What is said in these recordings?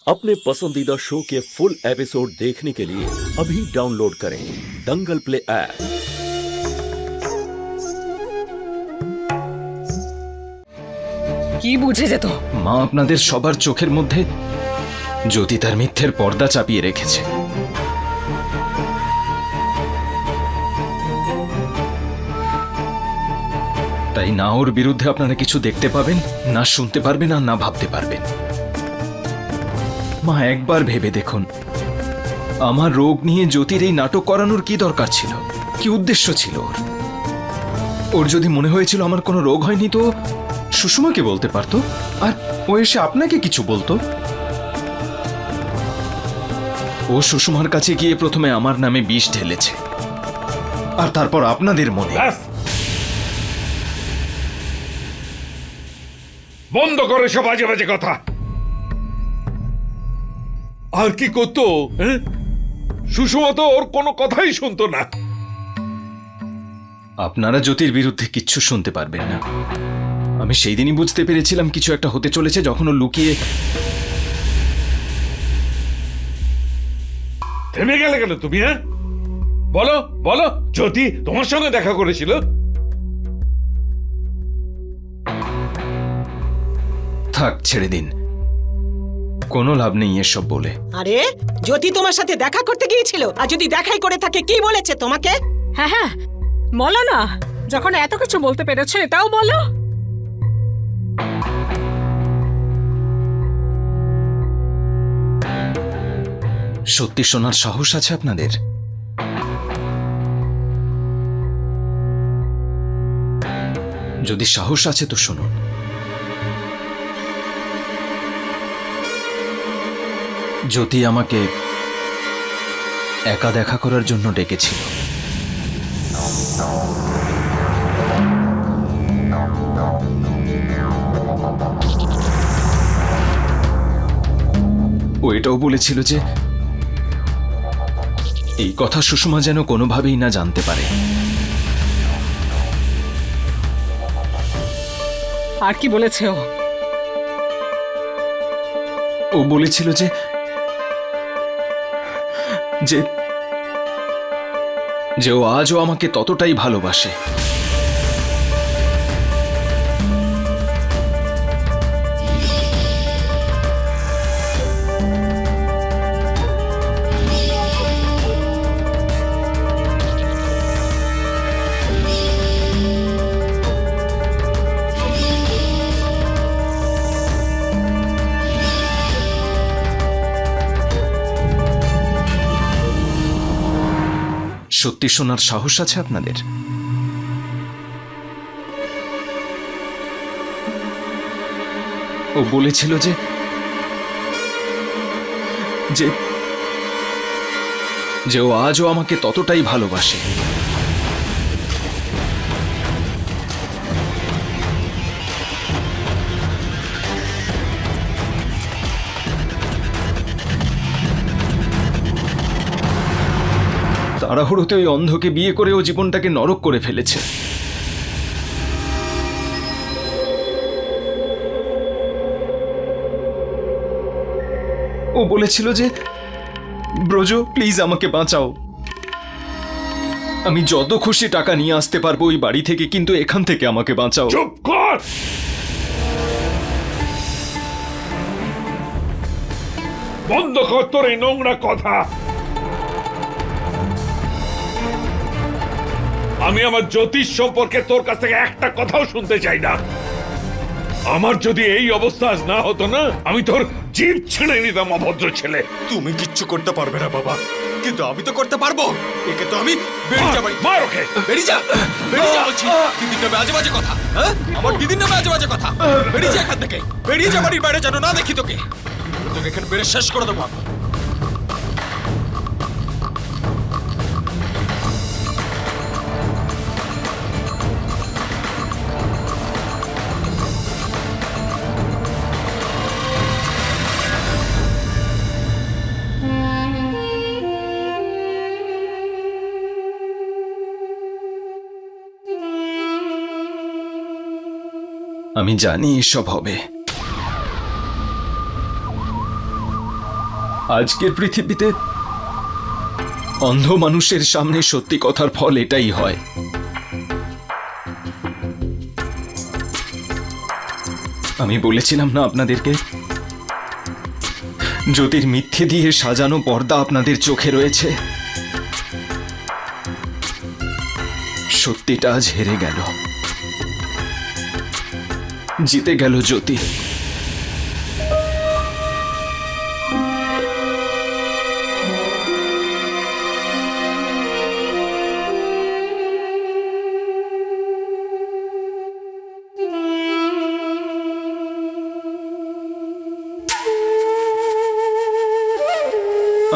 अपने पसंदीदा शो के फुल एपिसोड देखने के लिए अभी डाउनलोड करें दंगल प्ले ऐप। কি বুঝে যেত? মা আপনাদের সবার চোখের মধ্যে জ্যোতি তার মিথ্যের পর্দা চাপিয়ে রেখেছে। তাই না ওর বিরুদ্ধে আপনারা কিছু দেখতে পাবেন, না শুনতে পারবেন, আর না ভাবতে পারবেন। মা একবার ভেবে দেখুন, আমার রোগ নিয়ে জ্যোতির এই নাটক করানোর কি দরকার ছিল, কি উদ্দেশ্য ছিল ওর? ওর যদি মনে হয়েছিল আমার কোনো রোগ হয়নি তো সুষমাকে বলতে পারতো, আর ও এসে আপনাকে কিছু বলতো। ও সুষমার কাছে গিয়ে প্রথমে আমার নামে বিষ ঢেলেছে, আর তারপর আপনাদের মনে। বন্ধ করে সব বাজে বাজে কথা। আর কি করতো? সুষমা তো ওর কোনো কথাই শুনতো না। আপনারা জ্যোতির বিরুদ্ধে কিচ্ছু শুনতে পারবেন না। আমি সেই দিনই বুঝতে পেরেছিলাম কিছু একটা হতে চলেছে, যখন ও লুকিয়ে। থেমে গেলে কেন তুমি? বলো বলো, জ্যোতি তোমার সঙ্গে দেখা করেছিল? থাক, ছেড়ে দিন, কোনো লাভ নেই এসব বলে। আরে জ্যোতি তোমার সাথে দেখা করতে গিয়েছিল, আর যদি দেখাই করে থাকে কি বলেছে তোমাকে? হ্যাঁ হ্যাঁ, বলো না। যখন এত কিছু বলতে পেরেছো এটাও বলো। সত্যি শোনার সাহস আছে আপনাদের? যদি সাহস আছে তো শুনুন। জ্যোতি আমাকে একা দেখা করার জন্য ডেকেছিল। ও এটাও বলেছিল যে এই কথা সুষমা যেন কোনোভাবেই না জানতে পারে। আর কি বলেছে ও? ও বলেছিল যে যে যে ও আজও আমাকে ততটাই ভালোবাসে। সত্যি শোনার সাহস আছে আপনাদের? ও বলেছিল যে যে যে ও আজও আমাকে ততটাই ভালোবাসে। তাড়াহুড়োতে ওই অন্ধকে বিয়ে করে ও জীবনটাকে নরক করে ফেলেছে। ও বলেছিল যে ব্রজ, প্লিজ আমাকে বাঁচাও। আমি যত খুশি টাকা নিয়ে আসতে পারবো ওই বাড়ি থেকে, কিন্তু এখান থেকে আমাকে বাঁচাও। চুপ কর। বন্ধ কর তোর এই নোংরা কথা। আমি আমার জ্যোতিষ সম্পর্কে তোর কাছ থেকে একটা কথাও শুনতে চাই না। আমার যদি এই অবস্থা আজ না হতো না, আমি তোর জিভ ছিঁড়ে নিতাম, অভদ্র ছেলে। তুমি কিচ্ছু করতে পারবে না বাবা, কিন্তু আমি তো করতে পারবো। একে তো আমি বেরিয়ে যাবো। মার ওকে। বেরিয়ে যা, বেরিয়ে যা বলছি। দিদির নামে আজে বাজে কথা, হ্যাঁ? আমার দিদির নামে আজে বাজে কথা। বেরিয়ে যা এখান থেকে, বেরিয়ে যা, বাড়ির বাইরে যেন না দেখি তোকে। তোকে এখানে বেড়ে শেষ করে দেবো আমি। আমি জানি এসব হবে, আজকের পৃথিবীতে অন্ধ মানুষের সামনে সত্যি কথার ফল এটাই হয়। আমি বলেছিলাম না আপনাদেরকে, জ্যোতির মিথ্যে দিয়ে সাজানো পর্দা আপনাদের চোখে রয়েছে। সত্যিটা আজ হেরে গেল, জিতে গেল জ্যোতি।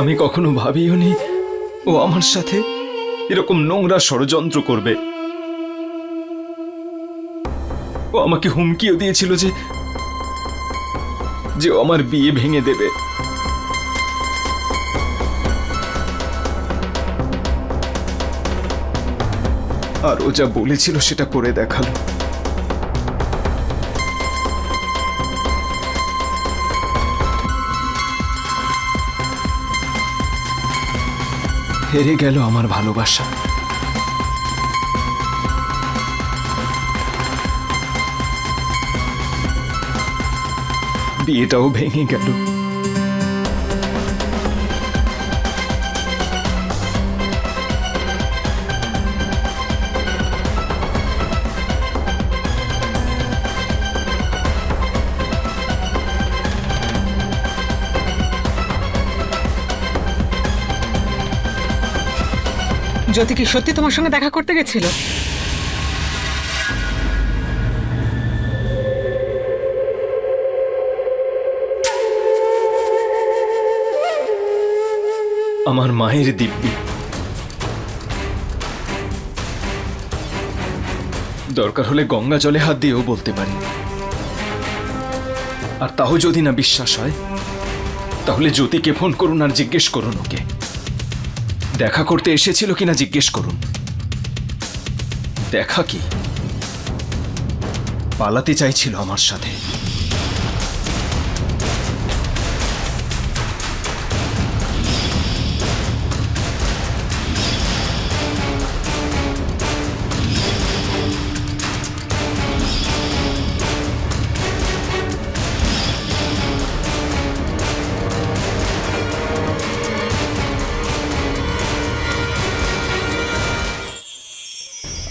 আমি কখনো ভাবিও নি ও আমার সাথে এরকম নোংরা ষড়যন্ত্র করবে। ও আমাকে হুমকিও দিয়েছিল যে ও আমার বিয়ে ভেঙে দেবে। আর ও যা বলেছিল সেটা করে দেখালো। হেরে গেল আমার ভালোবাসা। বিয়েটাও ভেঙে গেল। জ্যোতি কি সত্যি তোমার সঙ্গে দেখা করতে গেছিল? আমার মায়ের দিব্যি। দরকার হলে গঙ্গা জলে হাত দিয়েও বলতে পারি। আর তাও যদি না বিশ্বাস হয়, তাহলে জ্যোতিকে ফোন করুন আর জিজ্ঞেস করুন ওকে দেখা করতে এসেছিল কিনা জিজ্ঞেস করুন। দেখা কি, পালাতে চাইছিল আমার সাথে।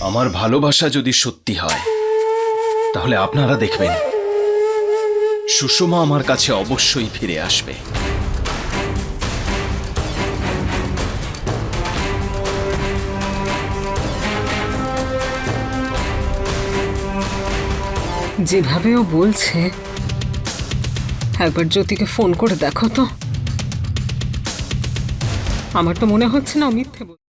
আমার ভালোবাসা যদি সত্যি হয়, তাহলে আপনারা দেখবেন সুষমা আমার কাছে অবশ্যই ফিরে আসবে। যেভাবে ও বলছে, একবার জ্যোতিকে ফোন করে দেখো তো। আমার তো মনে হচ্ছে না ও মিথ্যে বলছে।